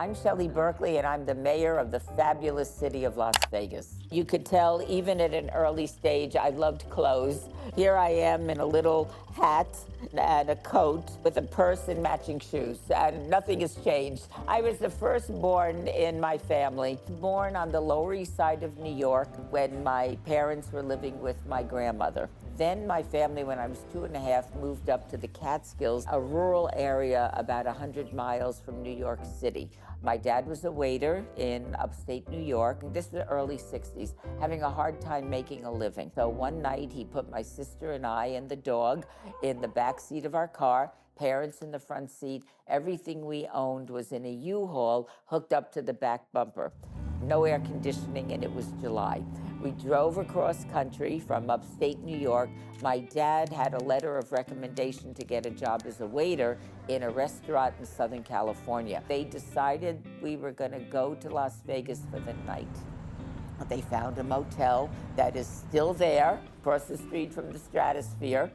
I'm Shelley Berkeley, and I'm the mayor of the fabulous city of Las Vegas. You could tell, even at an early stage, I loved clothes. Here I am in a little hat and a coat with a purse and matching shoes, and nothing has changed. I was the firstborn in my family, born on the Lower East Side of New York when my parents were living with my grandmother. Then my family, when I was 2.5, moved up to the Catskills, a rural area about 100 miles from New York City. My dad was a waiter in upstate New York. This was the early 60s, having a hard time making a living. So one night he put my sister and I and the dog in the back seat of our car, parents in the front seat. Everything we owned was in a U-Haul hooked up to the back bumper. No air conditioning, and it was July. We drove across country from upstate New York. My dad had a letter of recommendation to get a job as a waiter in a restaurant in Southern California. They decided we were going to go to Las Vegas for the night. They found a motel that is still there, across the street from the Stratosphere.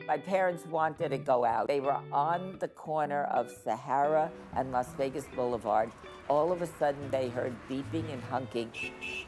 My parents wanted to go out. They were on the corner of Sahara and Las Vegas Boulevard. All of a sudden, they heard beeping and hunking.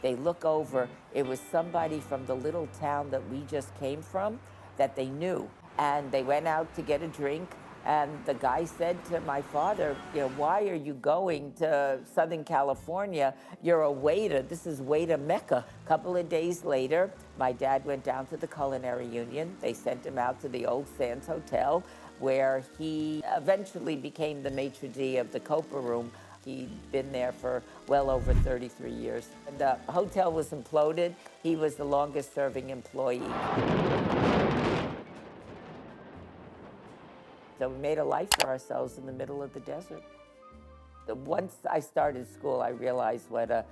They look over. It was somebody from the little town that we just came from that they knew. And they went out to get a drink. And the guy said to my father, why are you going to Southern California? You're a waiter. This is waiter Mecca. A couple of days later, my dad went down to the Culinary Union. They sent him out to the Old Sands Hotel, where he eventually became the maitre d' of the Copa Room. He'd been there for well over 33 years. The hotel was imploded. He was the longest serving employee. So we made a life for ourselves in the middle of the desert. Once I started school, I realized what a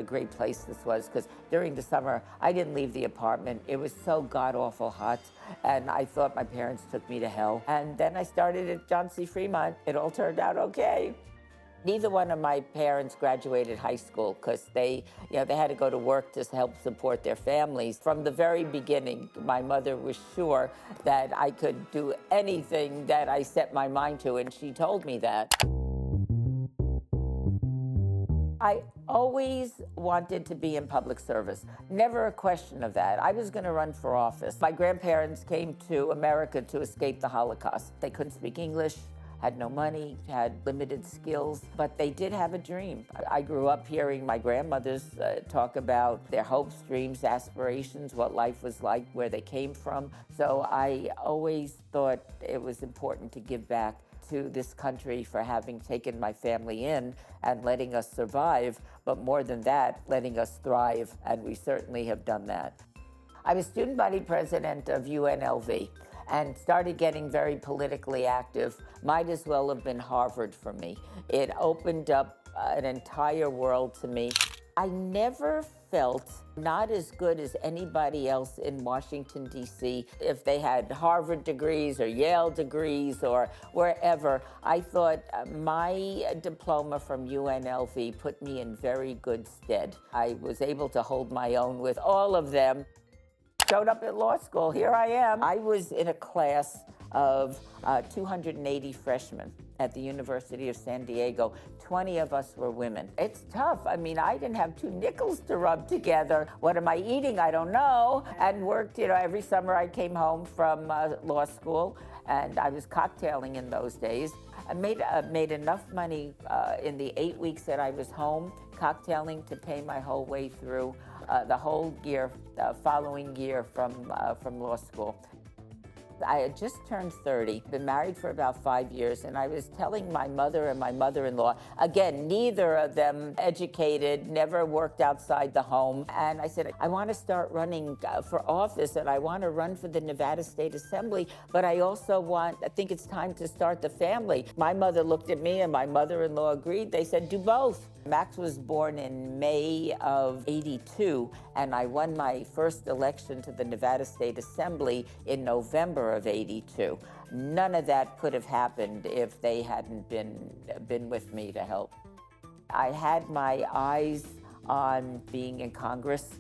great place this was, because during the summer, I didn't leave the apartment. It was so god-awful hot, and I thought my parents took me to hell. And then I started at John C. Fremont. It all turned out okay. Neither one of my parents graduated high school because they had to go to work to help support their families. From the very beginning, my mother was sure that I could do anything that I set my mind to, and she told me that. I always wanted to be in public service. Never a question of that. I was going to run for office. My grandparents came to America to escape the Holocaust. They couldn't speak English, had no money, had limited skills, but they did have a dream. I grew up hearing my grandmothers talk about their hopes, dreams, aspirations, what life was like, where they came from. So I always thought it was important to give back to this country for having taken my family in and letting us survive, but more than that, letting us thrive, and we certainly have done that. I was student body president of UNLV and started getting very politically active. Might as well have been Harvard for me. It opened up an entire world to me. I never felt not as good as anybody else in Washington, D.C. If they had Harvard degrees or Yale degrees or wherever. I thought my diploma from UNLV put me in very good stead. I was able to hold my own with all of them. Showed up at law school, here I am. I was in a class of 280 freshmen at the University of San Diego. 20 of us were women. It's tough. I mean, I didn't have 2 nickels to rub together. What am I eating? I don't know. And worked, every summer I came home from law school, and I was cocktailing in those days. I made enough money in the 8 weeks that I was home cocktailing to pay my whole way through the whole year, following year from law school. I had just turned 30, been married for about 5 years, and I was telling my mother and my mother-in-law, again, neither of them educated, never worked outside the home, and I said, I want to start running for office, and I want to run for the Nevada State Assembly, but I think it's time to start the family. My mother looked at me, and my mother-in-law agreed. They said, do both. Max was born in May of '82, and I won my first election to the Nevada State Assembly in November of '82. None of that could have happened if they hadn't been with me to help. I had my eyes on being in Congress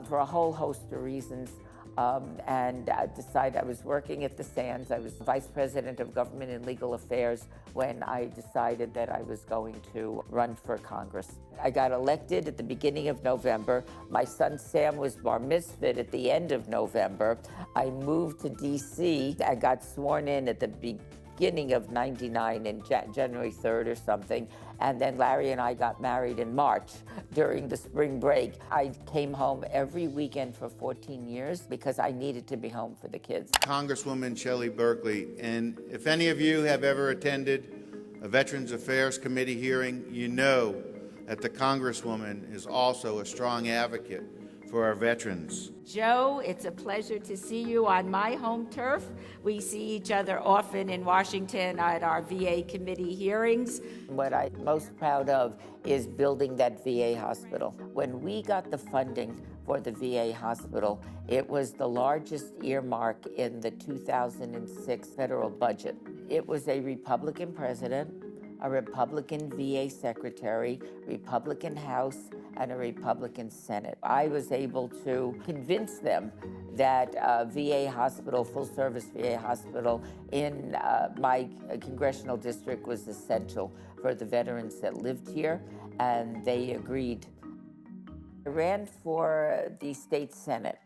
for a whole host of reasons. and I decided I was working at the Sands. I was vice president of government and legal affairs when I decided that I was going to run for Congress. I got elected at the beginning of November. My son Sam was bar mitzvahed at the end of November. I moved to D.C. I got sworn in at the beginning of '99 in January 3rd or something. And then Larry and I got married in March during the spring break. I came home every weekend for 14 years because I needed to be home for the kids. Congresswoman Shelley Berkley, and if any of you have ever attended a Veterans Affairs Committee hearing, you know that the Congresswoman is also a strong advocate for our veterans. Joe, it's a pleasure to see you on my home turf. We see each other often in Washington at our VA committee hearings. What I'm most proud of is building that VA hospital. When we got the funding for the VA hospital, it was the largest earmark in the 2006 federal budget. It was a Republican president, a Republican VA secretary, Republican House, and a Republican Senate. I was able to convince them that VA hospital, full-service VA hospital in my congressional district was essential for the veterans that lived here, and they agreed. I ran for the state Senate,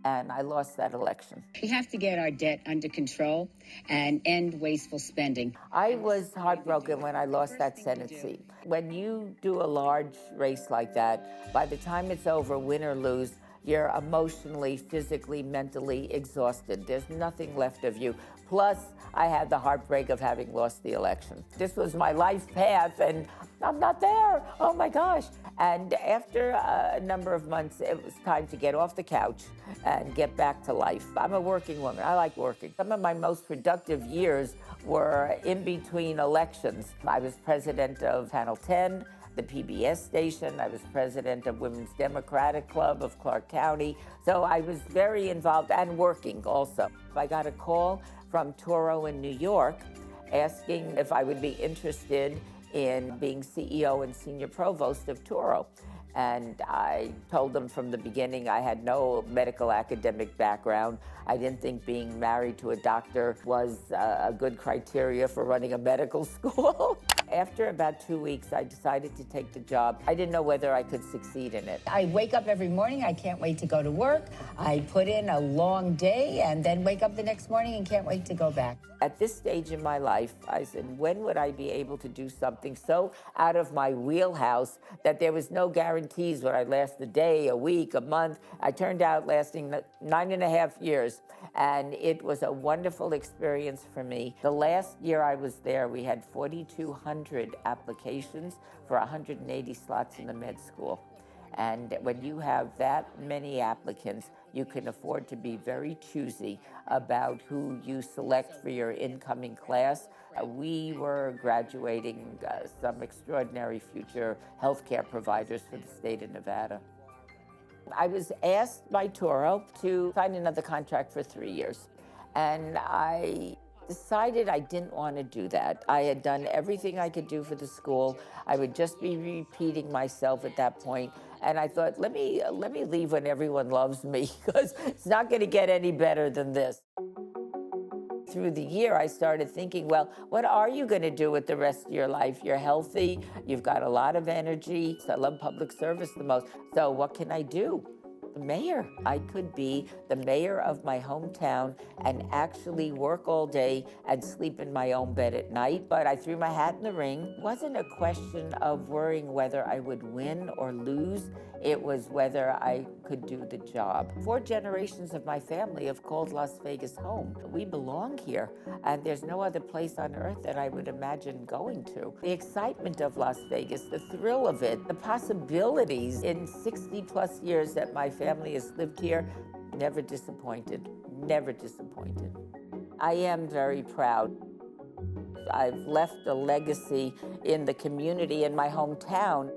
and I lost that election. We have to get our debt under control and end wasteful spending. I was heartbroken when I lost that Senate seat. When you do a large race like that, by the time it's over, win or lose, you're emotionally, physically, mentally exhausted. There's nothing left of you. Plus, I had the heartbreak of having lost the election. This was my life path, and I'm not there. Oh my gosh. And after a number of months, it was time to get off the couch and get back to life. I'm a working woman. I like working. Some of my most productive years were in between elections. I was president of Channel 10, the PBS station. I was president of Women's Democratic Club of Clark County. So I was very involved and working also. I got a call from Toro in New York asking if I would be interested in being CEO and senior provost of Toro. And I told them from the beginning I had no medical academic background. I didn't think being married to a doctor was a good criteria for running a medical school. After about 2 weeks, I decided to take the job. I didn't know whether I could succeed in it. I wake up every morning, I can't wait to go to work. I put in a long day and then wake up the next morning and can't wait to go back. At this stage in my life, I said, when would I be able to do something so out of my wheelhouse that there was no guarantees would I last a day, a week, a month. I turned out lasting 9.5 years, and it was a wonderful experience for me. The last year I was there, we had 4,200 applications for 180 slots in the med school. And when you have that many applicants, you can afford to be very choosy about who you select for your incoming class. We were graduating some extraordinary future healthcare providers for the state of Nevada. I was asked by Toro to sign another contract for 3 years, and I decided I didn't want to do that. I had done everything I could do for the school. I would just be repeating myself at that point. And I thought, let me leave when everyone loves me, because it's not going to get any better than this. Through the year, I started thinking, well, what are you going to do with the rest of your life? You're healthy, you've got a lot of energy. I love public service the most. So what can I do? The mayor. I could be the mayor of my hometown and actually work all day and sleep in my own bed at night. But I threw my hat in the ring. It wasn't a question of worrying whether I would win or lose. It was whether I could do the job. 4 generations of my family have called Las Vegas home. We belong here, and there's no other place on earth that I would imagine going to. The excitement of Las Vegas, the thrill of it, the possibilities in 60-plus years that my family has lived here, never disappointed, never disappointed. I am very proud. I've left a legacy in the community in my hometown.